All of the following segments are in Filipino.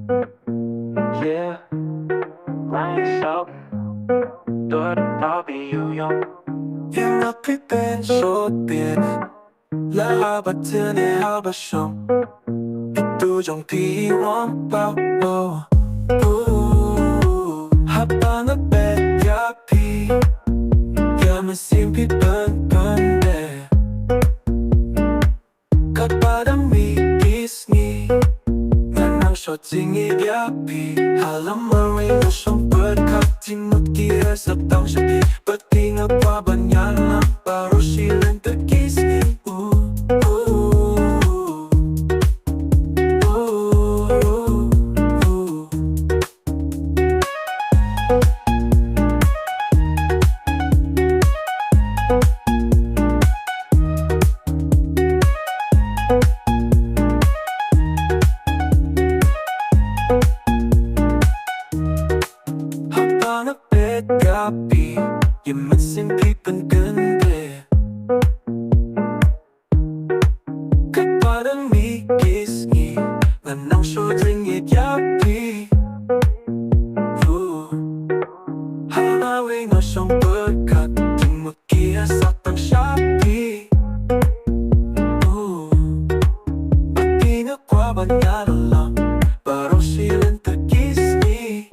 Yeah, Ryan.Suting tôi đã bị yêu dông. Em đã biết bên số tiền là habat tene habashom Itu jong pi wang bao Haba na bet ya pi Ya masim pi ben de Kat padang mi pisngi Nang shot zingi ya pi Halam maray na siyang berkat Timot kia sa tang siya pi Pati nga pa ba niya lang Paro silang tagisni Habang napit gabi Yung masimpi pangganda Kahit parang may gisngi Na nang shooting yapi Halawin na siyang berkat Timot kia sa tang Shopee Pati nakwa ba niya lang Parang silang tagisni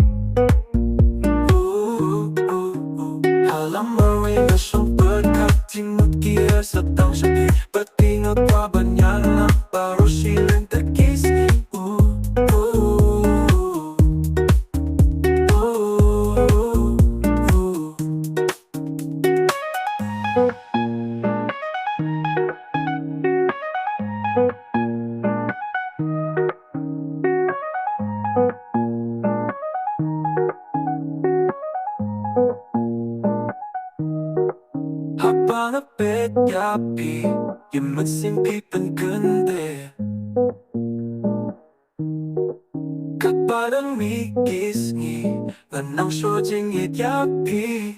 Halam maray na siyang berkat Timot kia sa tang Shopee Pati nakwa ba niya lang Parang silang tagisni Habang napit gabi Yung masimpi pangganda Kahit parang may gisngi Na nang shooting yapi